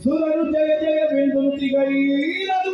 ಸುರರು ಜಯ ಜಯವೆಂದು ನುಡಿಗೈರದು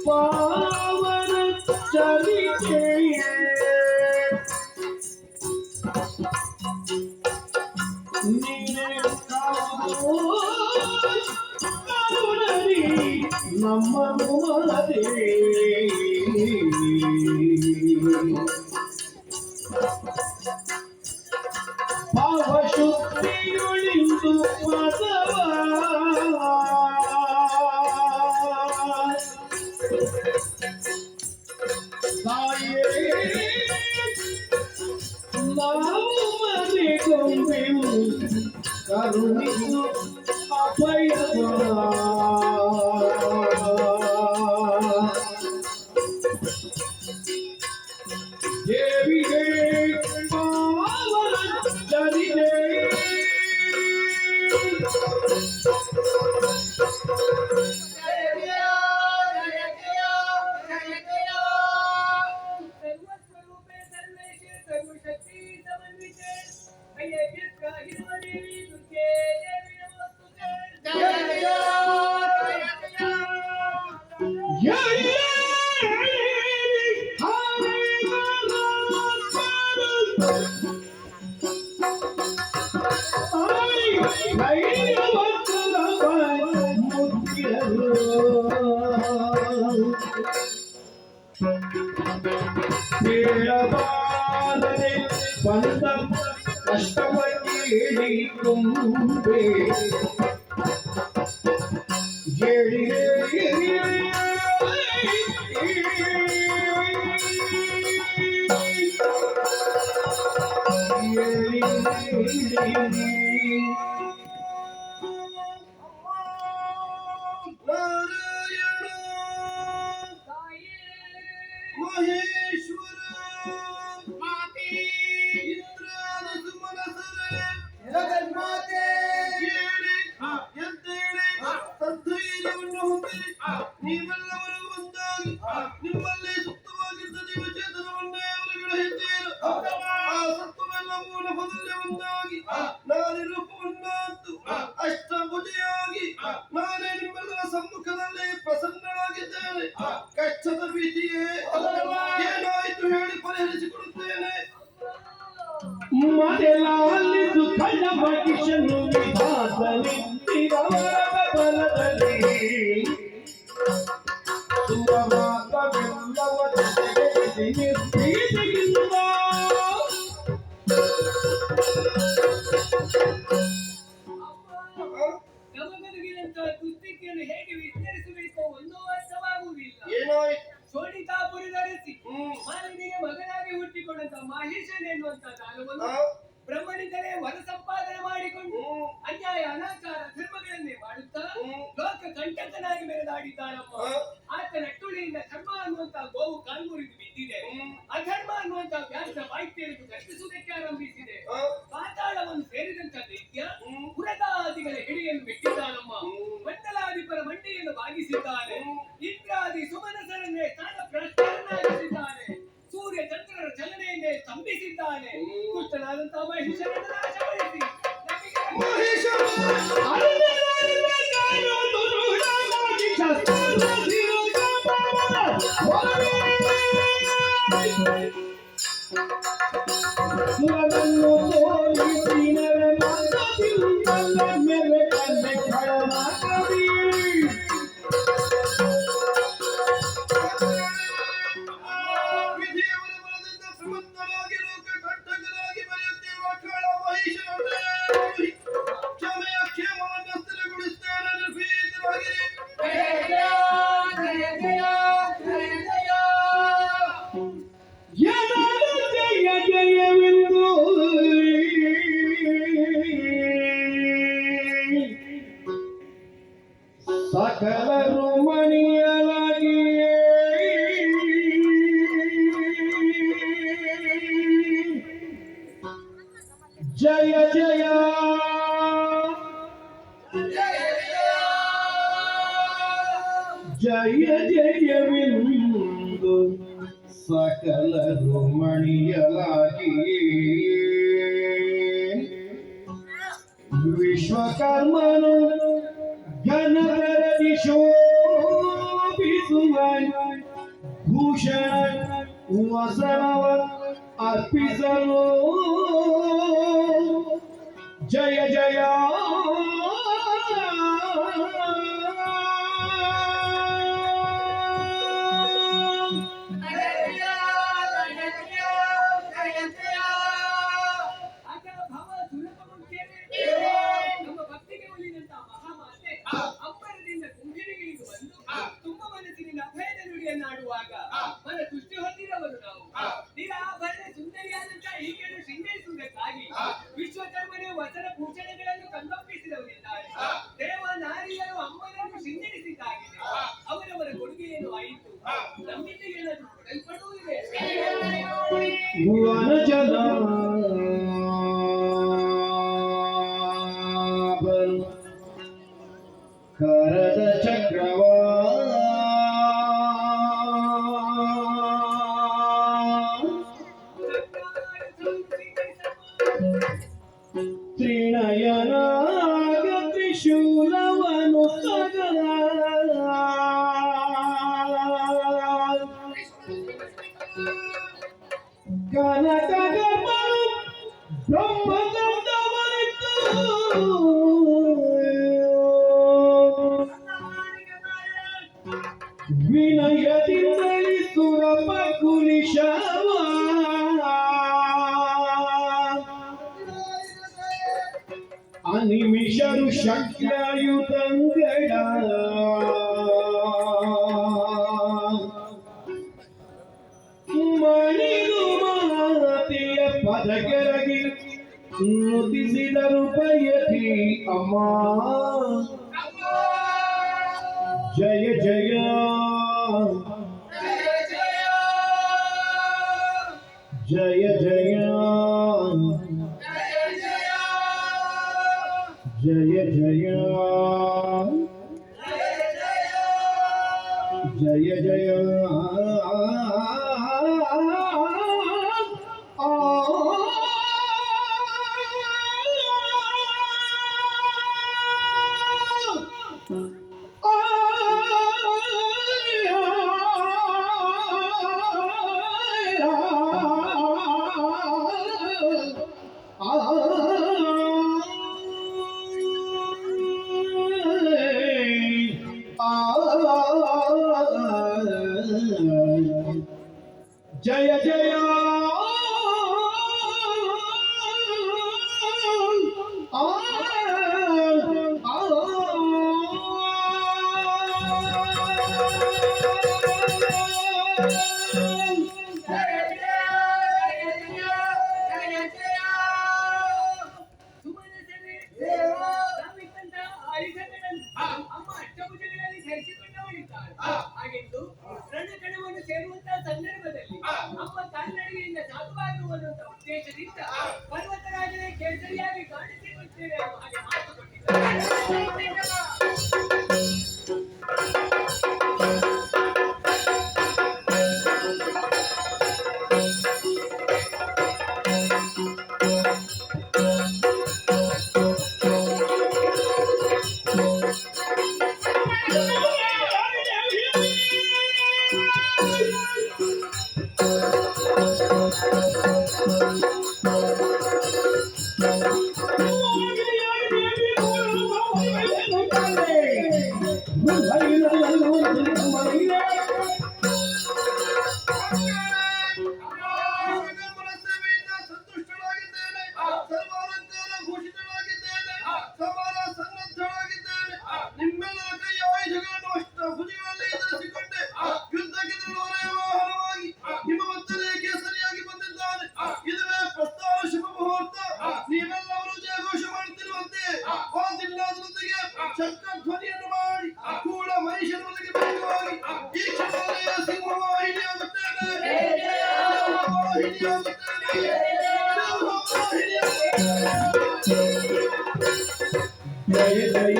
ಪಾವನ ಚಲಿಕೆಯೇ ನೀನೇ ಕರುಣರಿ ನಮ್ಮನು ಮನದೇ ಭಾವಶುದ್ಧಿಯುಳಿದು ಪದವ ನಾವು ಮನೆಗೊಂಬೆವು ಕರುಣಿಸು ಅಭಯವ ದೇವಿಗೆ ಪಾವನ ಜನಿದೆ ಬಂದ ಕಷ್ಟವಾಗಿ ತುಂಬೆ ಹೇಳಿ ನಿಮ್ಮಲ್ಲಿ ಸುತ್ತವಾಗಿದ್ದ ನೀವು ಚೇತನವನ್ನೇ ಅವರುಗಳು ಹೆದ್ದೇರು ಆ ಸತ್ವವೆಲ್ಲವೂ ನಭದಲ್ಲಿ ಒಂದಾಗಿ ನಾನೇ ರೂಪವನ್ನಾದ್ದು ಅಷ್ಟಭುಜೆಯಾಗಿ ನಾನೇ ನಿಮ್ಮೆಲ್ಲರ ಸಮ್ಮುಖದಲ್ಲಿ ಪ್ರಸನ್ನನಾಗಿದ್ದೇನೆ. ಕಷ್ಟದ ಭೀತಿಗೆ ಏನಾಯಿತು ಹೇಳಿ ಪರಿಹರಿಸಿಕೊಡುತ್ತೇನೆ. ಮನೆಯಲ್ಲಿ ಕಳ್ಳ ಮನುಷ್ಯನು ವಿಧಾನದಲ್ಲಿ ಬಲದಲ್ಲಿ ಸುಮಮಾತವೆಲ್ಲವ ನಿರ್ಭೀತಿಗಿಂತ ಮುರಿದರೆಸಿ ಮಾಲಿನಿಗೆ ಮಗನಾಗಿ ಹುಟ್ಟಿಕೊಂಡಂತ ಮಹೇಶನ್ ಎನ್ನುವಂತ ದಾನವನ್ನು ಬ್ರಹ್ಮನಿಂದಲೇ ವರ ಸಂಪಾದನೆ ಮಾಡಿಕೊಂಡು ಅನ್ಯಾಯ ಅನಾಚಾರ ಧರ್ಮಗಳನ್ನೇ ಮಾಡುತ್ತಾ ಲೋಕ ಕಂಟಕನಾಗಿ ಮೆರೆದಾಡಿದ್ದಾನಮ್ಮ. ಆತನ ಟುಳಿಯಿಂದ ಧರ್ಮ ಅನ್ನುವಂತ ಗೋವು ಕಾಲ್ಮುರಿದು ಬಿದ್ದಿದೆ. ಅಧರ್ಮ ಅನ್ನುವಂತ ವ್ಯಾಸ ವಾಯ್ತೆಯನ್ನು ಗರ್ಜಿಸುವುದಕ್ಕೆ ಆರಂಭಿಸಿದೆ. ಪಾತಾಳವನ್ನು ಸೇರಿದಂತ ದೈತ್ಯ ಪುರದಾದಿಗಳ ಹಿಡಿಯನ್ನು ಬಿಟ್ಟಿದ್ದಾನಮ್ಮ. ಮಂಡಲಾಧಿಪರ ಮಂಡಿಯನ್ನು ಬಾಗಿಸಿದ್ದಾನೆ. ಇಂದ್ರಾದಿ ಸುಮನಸರನ್ನೇ ಸ್ಥಾನ ಭ್ರಷ್ಟರನ್ನಾಗಿಸಿದ್ದಾನೆ. ಸೂರ್ಯ ಚಂದ್ರರ ಚಲನೆಯನ್ನೇ ಸ್ತಂಭಿಸಿದ್ದಾನೆ. ದುಷ್ಟನಾದಂತಹ ಮಹಿಷನನ್ನು ನಾಶಗೊಳಿಸಿ ಸಕಲರು ಮಣಿಯಲಾಗಿಯೇ ಜಯ ಜಯ ಜಯ ಜಯವೆಂದು ಸಕಲರು ಮಣಿಯಲಾಗಿಯೇ ವಿಶ್ವಕರ್ಮನು ಘನಧರದಿ ಶೋಭಿಸುವ ಭೂಷಣ ವಸನವ ಅರ್ಪಿಸಲು ಜಯ ಜಯ ನಾಡುವಾಗ ಮನ ದೃಷ್ಟಿ ಹೊಂದಿದವರು ನಾವು ನಿರಾಭರಣ ಸುಂದರಿಯಾದಂತಹ ಈಕೆಯನ್ನು ಶೃಂಗರಿಸುವುದಕ್ಕಾಗಿ ವಿಶ್ವಕರ್ಮನೇ ವಸನ ಭೂಷಣಗಳನ್ನು ತಂದೊಪ್ಪಿಸಿದವರಿದ್ದಾರೆ. ದೇವ ನಾರಿಯರು ಅಮ್ಮನನ್ನು ಶೃಂಗರಿಸಿದ್ದಾಗಿದೆ. ಅವರವರ ಕೊಡುಗೆಯನ್ನು ಆಯಿತು. ನಮ್ಮಿಂದ ಏನಾದರೂ ಕೊಡಲ್ಪಡುವುದಿದೆ. ಕರದ ಚಕ್ರವ ತ್ರಿನಯನಾಗ ತ್ರಿಶೂಲವನು ಸಗಲ ಕನಕಗರ್ಭನು ಬ್ರಹ್ಮದಂಡವನಿತ್ತು ವಿನಯದಿಂದಲಿ ಸುರಪ ಕುಲಿಶವ ಅನಿಮಿಷರು ಶಕ್ತಿಯುತಂಗಳ ಮಣಿದು ಮಾತೆಯ ಪದಗೆರಗಿ ನುತಿಸಿದರು ಬಯತಿ ಅಮ್ಮ. ಜಯ ಜಯ ಜಯ ಜಯ ಜಯ ಜಯ ಜಯ ಜಯ जय जय आ ಆಗಬಾರದು ಅನ್ನುವಂತ ಉದ್ದೇಶದಿಂದ ಪರ್ವತರಾಜನೇ ಕೇಸರಿಯಾಗಿ ಕಾಣಿಸಿಕೊಳ್ತೇವೆ ಅನ್ನೋ ಹಾಗೆ ಮಾತು ಕೊಟ್ಟಿದ್ದಾರೆ. ಸಂತುಷ್ಟನಾಗಿದ್ದೇನೆ, ಸರ್ವಾಲಂಕಾರ ಭೂಷಿತನಾಗಿದ್ದೇನೆ, ಸಮಾನ ಸನ್ನದ್ಧನಾಗಿದ್ದೇನೆ. ನಿಮ್ಮೆಲ್ಲರ ಕೈಯ ಆಯುಧಗಳನ್ನು ಭುಜಗಳಲ್ಲಿ ಧರಿಸಿಕೊಂಡೆ ಯುದ್ಧಕ್ಕೆ ನಿಲ್ಲುವವರೇ ವಾಹನವಾಗಿ ಹಿಮವಂತನೇ ಕೇಸರಿಯಾಗಿ ಬಂದಿದ್ದಾನೆ. ಇದುವೇ ಪ್ರಸ್ಥಾನ ಶುಭ ಮುಹೂರ್ತ. ನೀವೆಲ್ಲರೂ ಜಯಘೋಷ ಮಾಡುತ್ತಿರುವಂತೆ ವಾದ್ಯನಾದರೊಂದಿಗೆ ಶಂಖಧ್ವನಿಯನ್ನು ಮಾಡಿ ಕೂಡ ಮಹಿಷರೊಂದಿಗೆ ವೇಗವಾಗಿ ಈ ಕ್ಷಣದಲ್ಲಿಯೇ ಸಿಂಹವಾಹಿನಿಯಾಗುತ್ತೇನೆ. जय जय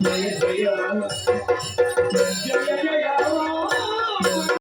जय जय जय